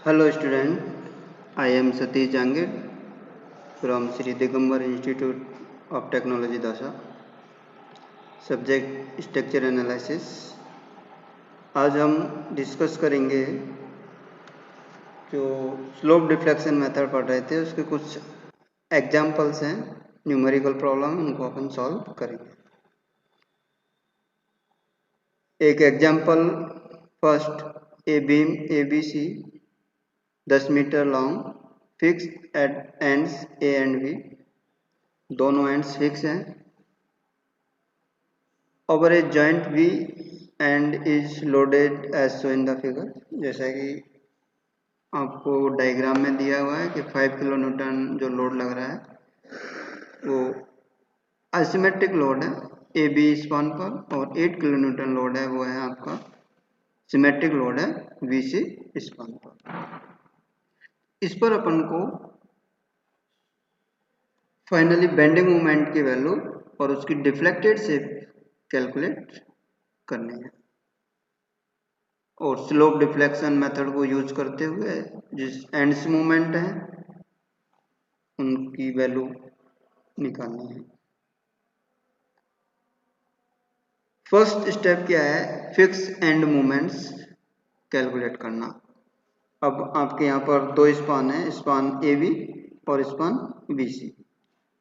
Hello student, I am Satish Jangir from Sri Digambar Institute of Technology Dasa. Subject structure analysis. आज हम discuss करेंगे जो slope deflection method पढ़ रहे थे उसके कुछ एग्जाम्पल्स हैं, न्यूमेरिकल प्रॉब्लम, उनको अपन सॉल्व करेंगे। एक example first, a beam ABC 10 metre long fix at ends A and B, दोनों एंड्स फिक्स हैं, over a joint V end is loaded as show in the figure. जैसा कि आपको diagram में दिया हुआ है कि 5 किलो न्यूटन जो लोड लग रहा है वो असिमेट्रिक लोड है AB स्पान पर, और 8 किलो न्यूटन लोड है वो है आपका सिमेट्रिक लोड है BC स्पान पर। इस पर अपन को फाइनली बेंडिंग मोमेंट की वैल्यू और उसकी डिफ्लेक्टेड शेप कैलकुलेट करनी है, और स्लोप डिफ्लेक्शन मेथड को यूज करते हुए जिस एंड्स मोमेंट है उनकी वैल्यू निकालनी है। फर्स्ट स्टेप क्या है? फिक्स एंड मोमेंट्स कैलकुलेट करना। अब आपके यहाँ पर दो स्पान है, स्पान AB और स्पान BC।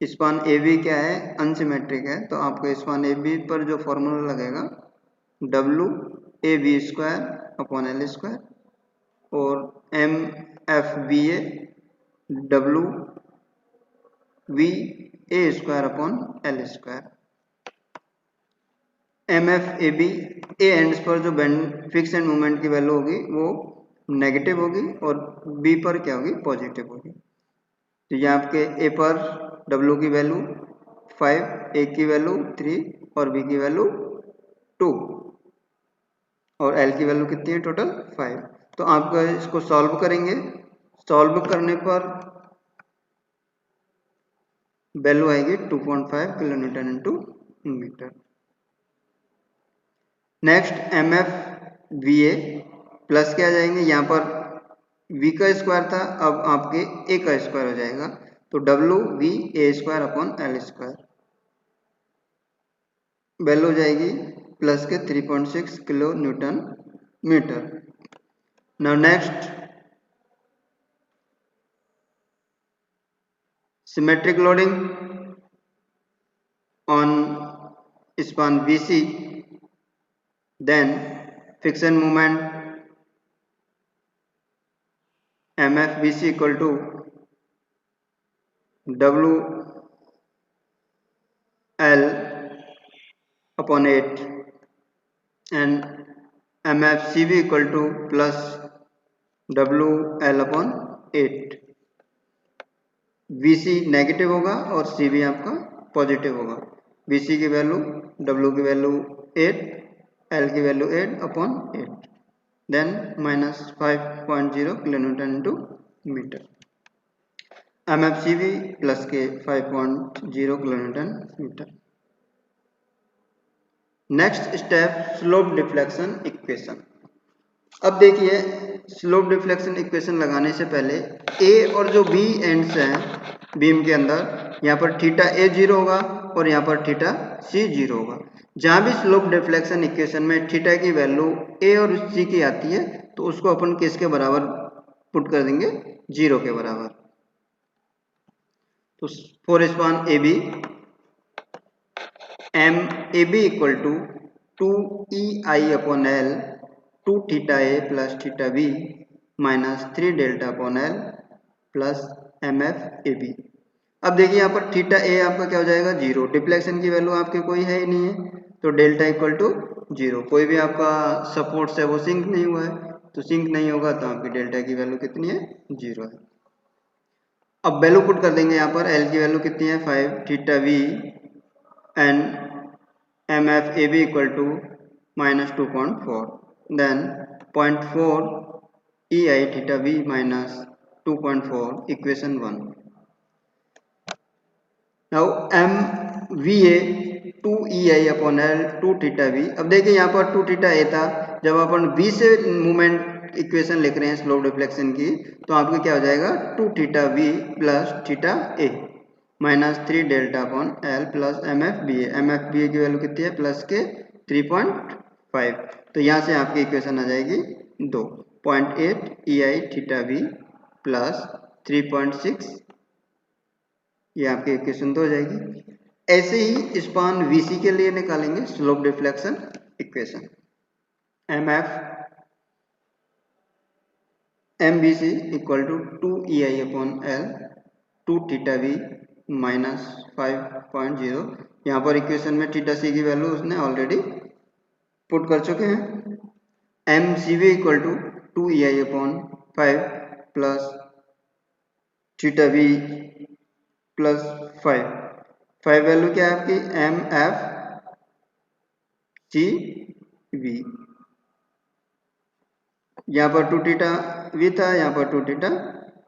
स्पान AB क्या है? अनसिमेट्रिक है, तो आपको स्पान AB पर जो फॉर्मूला लगेगा WAB square upon L square, और MFBA WVA square upon L square. MFAB ए एंड्स पर जो फिक्स एंड मोमेंट की वैल्यू होगी वो नेगेटिव होगी और B पर क्या होगी? पॉजिटिव होगी। तो ये आपके A पर W की वैल्यू 5, A की वैल्यू 3 और B की वैल्यू 2 और L की वैल्यू कितनी है? टोटल 5। तो आपको इसको सॉल्व करेंगे, सॉल्व करने पर वैल्यू आएगी 2.5 kilo newton into metre. Next MFVA plus क्या आ जाएंगे? यहाँ पर V का स्क्वायर था, अब आपके A का स्क्वायर हो जाएगा, तो WVA square upon L square, value हो जाएगी प्लस के 3.6 kilo newton metre. Now next symmetric loading on span BC, then friction moment MFBC equal to WL upon 8 and MFCB equal to plus WL upon 8। BC negative होगा और CB आपका positive होगा। BC की value, W की value 8, L की value 8 upon 8, then minus 5.0 kilo newton into metre. MFCB plus के 5.0 kilo newton metre. Next step slope deflection equation. अब देखिए स्लोप डिफ्लेक्शन इक्वेशन लगाने से पहले A और जो B एंड्स हैं बीम के अंदर, यहाँ पर थीटा A 0 होगा और यहाँ पर थीटा C 0 होगा। जहाँ भी स्लोप डिफ्लेक्शन इक्वेशन में थीटा की वैल्यू A और C की आती है तो उसको अपन किसके बराबर पुट कर देंगे? 0 के बराबर। तो for span AB MAB equal to 2EI upon L 2 theta A plus theta B minus 3 delta upon L plus MFAB। अब देखिए यहाँ पर थीटा A आपका क्या हो जाएगा? 0। डिफ्लेक्शन की वैल्यू आपके कोई है ही नहीं है, तो डेल्टा इक्वल टू 0। कोई भी आपका सपोर्ट से वो सिंक नहीं हुआ है, तो सिंक नहीं होगा तो आपकी डेल्टा की वैल्यू कितनी है? 0 है। अब वैल्यू पुट कर देंगे यहाँ पर। L की वैल्यू कितनी है? 5 theta V and MFAB equal to minus 2.4, then 0.4 EI theta B minus 2.4 equation 1. Now MVA 2 EI upon L 2 theta B। अब देखिए यहाँ पर 2 theta A था, जब अपन B से मूवमेंट इक्वेशन लिख रहे हैं स्लोप डिफ्लेक्शन की, तो आपका क्या हो जाएगा 2 theta B plus theta A minus 3 delta upon L plus M F B A की वैल्यू कितनी है प्लस के 3.5। तो यहाँ से आपकी इक्वेशन आ जाएगी 2.8 ई आई थीटा वी प्लस 3.6, ये आपकी इक्वेशन 2 हो जाएगी। ऐसे ही स्पान वीसी के लिए निकालेंगे slope deflection equation, M F M B C equal to 2 E I upon L 2 theta B minus 5.0। यहाँ पर इक्वेशन में थीटा सी की वैल्यू उसने ऑलरेडी पुट कर चुके हैं। M C B equal to 2 E I upon 5 plus theta B plus 5 value क्या है आपकी एम एफ सी वी, यहाँ पर 2 थीटा वी था, यहाँ पर 2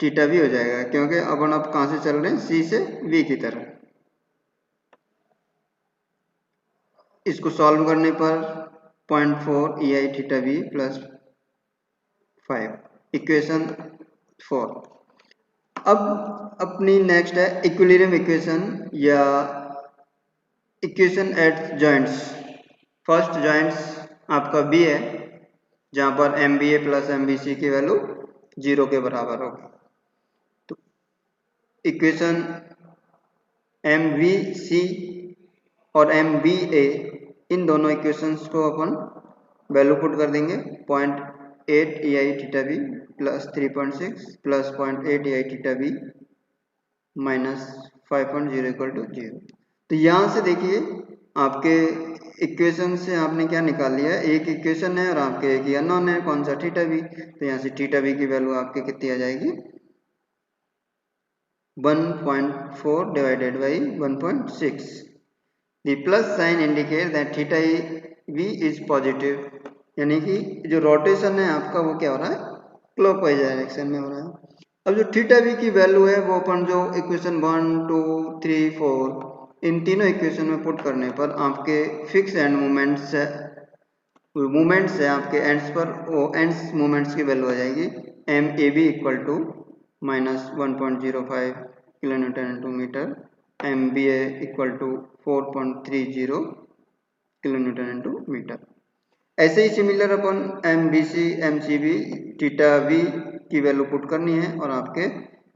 थीटा वी हो जाएगा, क्योंकि अपन अब कहाँ से चल रहे हैं सी से वी की तरफ। इसको सॉल्व करने पर 0.4 E I theta B plus 5, equation 4। अब अपनी नेक्स्ट है इक्विलिब्रियम इक्वेशन या equation at joints. First joints आपका बी है, जहां पर M B A plus M B C की वैल्यू 0 के बराबर होगी। तो इक्वेशन एम वी सी और एम बी ए, इन दोनों इक्वेशंस को अपन वैल्यू पुट कर देंगे 0.8 E I theta B plus 3.6 plus 0.8 E I theta B minus 5.0 equal to 0। तो यहाँ से देखिए आपके इक्वेशन से आपने क्या निकाल लिया, एक इक्वेशन है और आपके एक अननोन है, कौन सा थीटा बी। तो यहाँ से थीटा बी की वैल्यू आपके कितनी आ जाएगी 1.4 divided by 1.6। The plus sign indicates that theta v is positive, यानी कि जो रोटेशन है आपका वो क्या हो रहा है क्लॉकवाइज डायरेक्शन में हो रहा है। अब जो थीटा v की वैल्यू है वो अपन जो इक्वेशन 1 2 3 4 इन तीनों इक्वेशन में पुट करने पर आपके फिक्स एंड मोमेंट्स है आपके एंड्स पर, वो एंड्स मोमेंट्स की वैल्यू आ जाएगी M A B equal to minus 1.05 kilo newton into metre, M B A equal to 4.30 kilo newton into metre. ऐसे ही सिमिलर अपन M B C M C B theta B की value put करनी है और आपके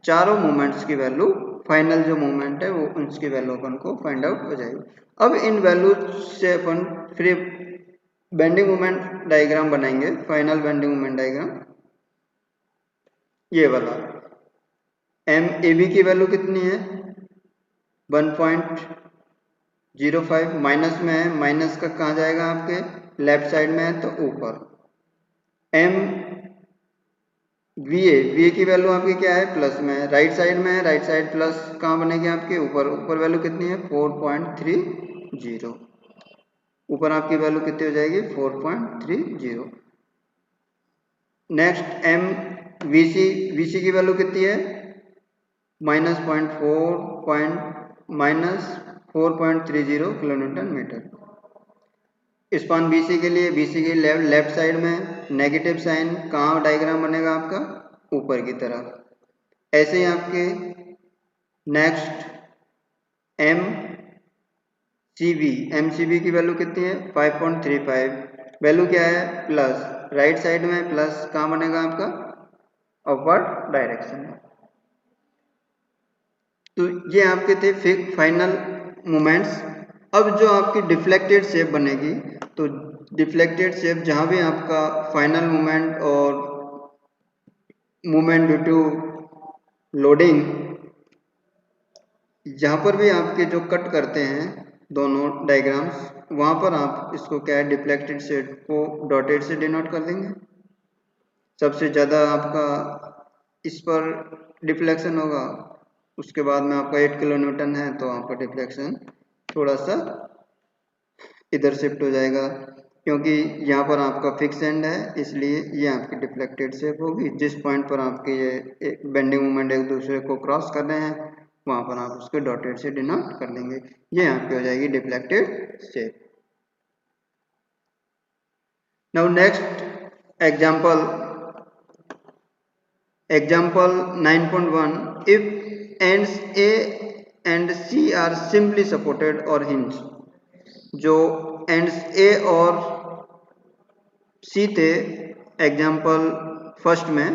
चारों मोमेंट्स की वैल्यू, फाइनल जो मोमेंट है वो उसकी वैल्यू अपन को फाइंड आउट हो जाएगी। अब इन वैल्यू से अपन फिर बेंडिंग मोमेंट डायग्राम बनाएंगे, फाइनल बेंडिंग मोमेंट डायग्राम ये वाला। एम ए बी की वैल्यू कितनी है 1.05, माइनस में है, माइनस का कहाँ जाएगा आपके लेफ्ट साइड में है तो ऊपर। एम वी ए की वैल्यू आपकी क्या है प्लस में है, राइट साइड में है, राइट साइड प्लस कहाँ बनेगी आपके ऊपर, ऊपर वैल्यू कितनी है 4.30, ऊपर आपकी वैल्यू कितनी हो जाएगी 4.30। नेक्स्ट एम वी सी की वैल्यू कितनी है minus 4.30 kilo newton metre. Span BC के लिए, बीसी के लेफ्ट साइड में नेगेटिव साइन, कहाँ डायग्राम बनेगा आपका ऊपर की तरफ। ऐसे ही आपके नेक्स्ट एम सी बी की वैल्यू कितनी है 5.35, वैल्यू क्या है प्लस, राइट साइड में प्लस कहाँ बनेगा आपका अपवर्ड डायरेक्शन में। तो ये आपके थे फाइनल मोमेंट्स। अब जो आपकी डिफ्लेक्टेड शेप बनेगी, तो डिफ्लेक्टेड शेप जहां भी आपका फाइनल मोमेंट और मोमेंट ड्यू टू लोडिंग, जहां पर भी आपके जो कट करते हैं दोनों डायग्राम्स, वहां पर आप इसको क्या है डिफ्लेक्टेड शेप को डॉटेड से डिनोट कर देंगे। सबसे ज़्यादा आपका इस पर डिफ्लेक्शन होगा, उसके बाद में आपका 8 किलो न्यूटन है तो आपका डिफ्लेक्शन थोड़ा सा इधर शिफ्ट हो जाएगा, क्योंकि यहाँ पर आपका फिक्स एंड है, इसलिए ये आपकी डिफ्लेक्टेड शेप होगी। जिस पॉइंट पर आपके ये बेंडिंग मोमेंट एक दूसरे को क्रॉस कर रहे हैं वहाँ पर आप उसको डॉटेड से डिनोट कर लेंगे, ये आपकी हो जाएगी deflected shape. Now next example example 9.1 if ends A and C are simply supported और हिंज। जो एंड्स ए और सी थे एग्जाम्पल फर्स्ट में,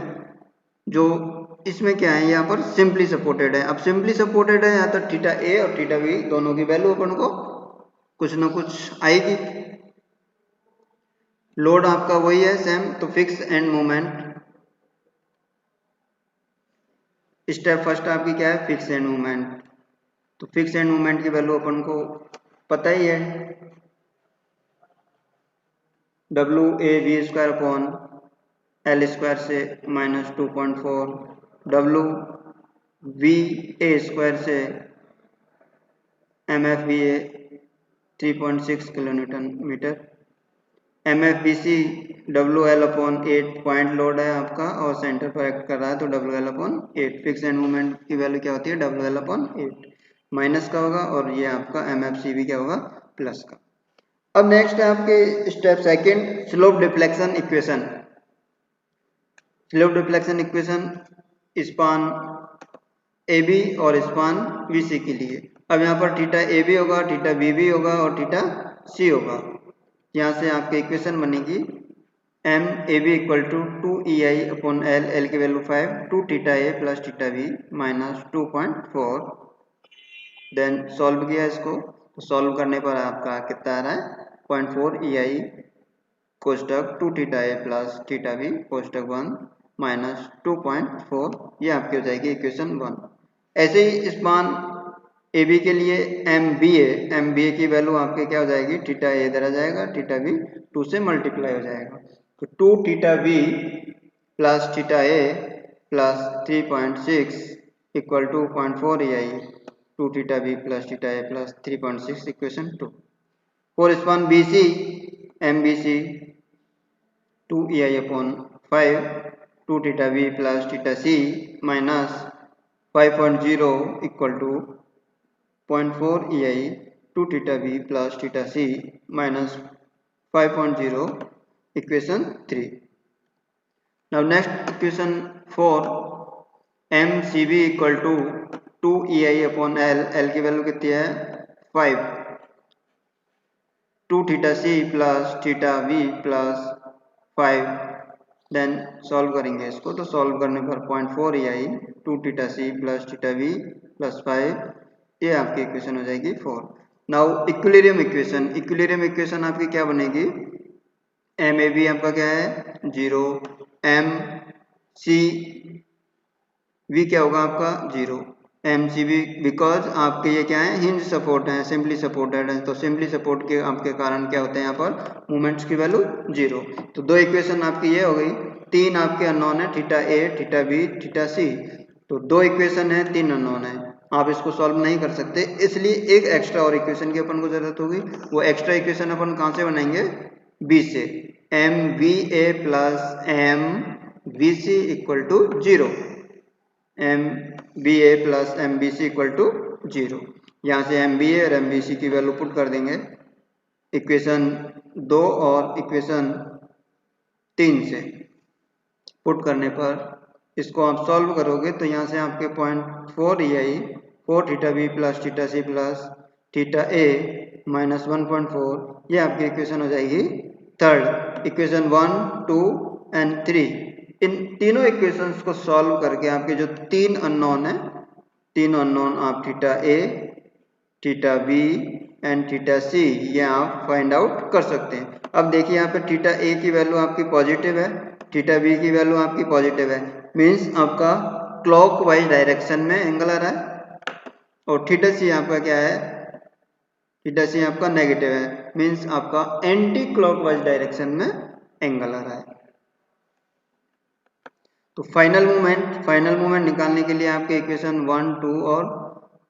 जो इसमें क्या है यहाँ पर सिंपली सपोर्टेड है। अब सिंपली सपोर्टेड है यहाँ तो थीटा ए और थीटा बी दोनों की वैल्यू अपन को कुछ ना कुछ आएगी। लोड आपका वही है सेम, तो fix end moment step first आपकी क्या है, फिक्स एंड मोमेंट। तो फिक्स एंड मोमेंट की वैल्यू अपन को पता ही है, W A B square upon L square से -2.4, डब्ल्यू वी ए स्क्वायर से M F B A 3.6 kilonewton metre, M F B C W L upon 8 point load है आपका और सेंटर पर एक्ट कर रहा है, तो W L upon 8। Fix end moment की वैल्यू क्या होती है, डब्ल्यू एल अपॉन 8 माइनस का होगा और ये आपका एम एफ सी भी क्या होगा, प्लस का। अब नेक्स्ट है आपके step second, slope deflection equation. Slope deflection equation span A B और स्पान बी सी के लिए। अब यहाँ पर थीटा ए बी होगा, थीटा बी भी होगा और थीटा सी होगा। यहाँ से आपकी इक्वेशन बनेगी M A B equal to 2 EI upon L, L की value 5, 2 theta A plus theta B minus 2.4। Then solve किया इसको, तो सॉल्व करने पर आपका कितना आ रहा है, 0.4 EI कोष्टक 2 theta A plus theta B कोष्टक 1 minus 2.4। ये आपकी हो जाएगी इक्वेशन 1। ऐसे ही स्पान ए बी के लिए एम बी ए की वैल्यू आपके क्या हो जाएगी, थीटा ए इधर आ जाएगा, थीटा बी 2 से मल्टीप्लाई हो जाएगा, तो 2 theta B plus theta A plus 3.6 equal to 0.4 EI 2 theta B plus theta A plus 3.6 equation 2। For span B C M B C 2 EI upon 5 2 theta B plus theta C minus 5.0 equal to 0.4 EI 2 theta b plus theta c minus 5.0 equation 3. Now next equation 4 mcb equal to 2 EI upon L, L की value कितनी है 5, 2 theta c plus theta v plus 5। Then solve करेंगे इसको, तो solve करने पर 0.4 EI 2 theta c plus theta v plus 5, ये आपकी इक्वेशन हो जाएगी 4। Now equilibrium equation, equilibrium equation आपकी क्या बनेगी, एम ए बी आपका क्या है 0, एम सी वी क्या होगा आपका 0, एम सी बी बिकॉज आपके ये क्या है हिंज सपोर्ट है, सिंपली सपोर्टेड है, तो सिंपली सपोर्ट के आपके कारण क्या होते हैं यहाँ पर मूवमेंट्स की वैल्यू 0। तो दो इक्वेशन आपकी ये हो गई, तीन आपके अननोन है theta A theta B theta सी, तो दो इक्वेशन है तीन अननोन है, आप इसको सॉल्व नहीं कर सकते, इसलिए एक एक्स्ट्रा और इक्वेशन की अपन को जरूरत होगी। वो एक्स्ट्रा इक्वेशन अपन कहाँ से बनाएंगे, बी से, M B A plus M B C equal to 0, M B A plus M B C equal to 0। यहाँ से एम बी ए और एम बी सी की वैल्यू पुट कर देंगे इक्वेशन 2 और इक्वेशन 3 से, पुट करने पर इसको आप सॉल्व करोगे तो यहाँ से आपके 0.4 EI 4 theta B plus theta C plus theta A minus 1.4, ये आपकी इक्वेशन हो जाएगी थर्ड। इक्वेशन 1 2 एंड 3, इन तीनों इक्वेशंस को सॉल्व करके आपके जो तीन अननोन है, तीन अननोन आप theta A theta B and theta C ये आप फाइंड आउट कर सकते हैं। अब देखिए यहाँ पे थीटा ए की वैल्यू आपकी पॉजिटिव है, थीटा बी की वैल्यू आपकी पॉजिटिव है, मीन्स आपका क्लॉकवाइज डायरेक्शन में एंगल आ रहा है, और थीटा सी आपका क्या है, थीटा सी आपका नेगेटिव है, मीन्स आपका एंटी क्लॉकवाइज डायरेक्शन में एंगल आ रहा है। तो फाइनल मूवमेंट निकालने के लिए आपके इक्वेशन 1 2 और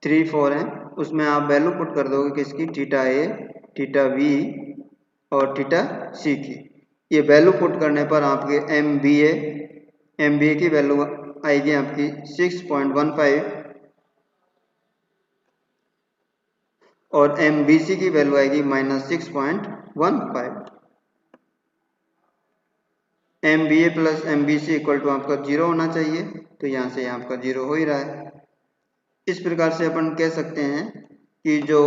3 4 है, उसमें आप वैल्यू पुट कर दोगे किसकी, थीटा ए थीटा बी और थीटा सी की। ये वैल्यू पुट करने पर आपके एम बी ए की वैल्यू आएगी आपकी 6.15 और एम बी सी की वैल्यू आएगी -6.15। M B A plus M B C equal to आपका 0 होना चाहिए, तो यहाँ से आपका 0 हो ही रहा है। इस प्रकार से अपन कह सकते हैं कि जो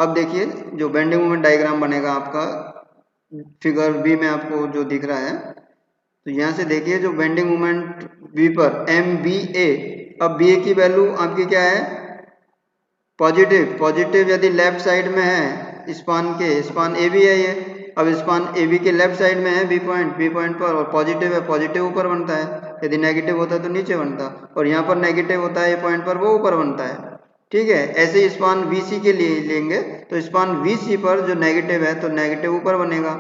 अब देखिए जो बेंडिंग मोमेंट डायग्राम बनेगा आपका फिगर बी में आपको जो दिख रहा है, तो यहाँ से देखिए जो बेंडिंग मोमेंट बी पर एम बी ए, अब बी ए की वैल्यू आपकी क्या है, पॉजिटिव। पॉजिटिव यदि लेफ्ट साइड में है स्पान के, स्पान ए बी है ये, अब स्पान ए बी के लेफ्ट साइड में है बी पॉइंट पर, और पॉजिटिव है, पॉजिटिव ऊपर बनता है, यदि नेगेटिव होता है तो नीचे बनता, और यहाँ पर नेगेटिव होता है ए पॉइंट पर, वो ऊपर बनता है। ठीक है, ऐसे ही स्पान बी सी के लिए लेंगे तो स्पान बी सी पर जो नेगेटिव है तो नेगेटिव ऊपर बनेगा,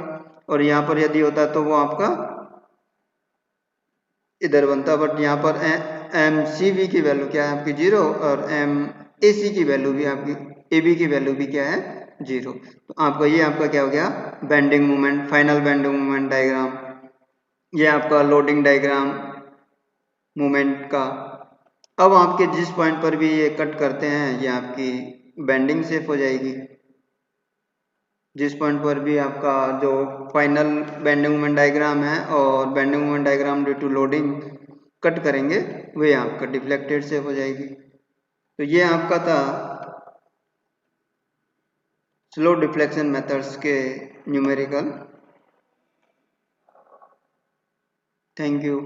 और यहाँ पर यदि होता है तो वो आपका इधर बनता, बट यहाँ पर एम सी बी की वैल्यू क्या है आपकी 0, और एम ए सी की वैल्यू भी आपकी ए बी की वैल्यू भी क्या है 0। तो आपका ये आपका क्या हो गया, bending moment, final bending moment diagram, ये आपका लोडिंग डायग्राम मोमेंट का। अब आपके जिस पॉइंट पर भी ये कट करते हैं ये आपकी बेंडिंग सेफ हो जाएगी। जिस पॉइंट पर भी आपका जो फाइनल बेंडिंग मोमेंट डायग्राम है और bending moment diagram due to loading cut करेंगे वे आपका डिफ्लेक्टेड सेफ हो जाएगी। तो ये आपका था स्लो डिफ्लेक्शन मेथड्स के न्यूमेरिकल। Thank you.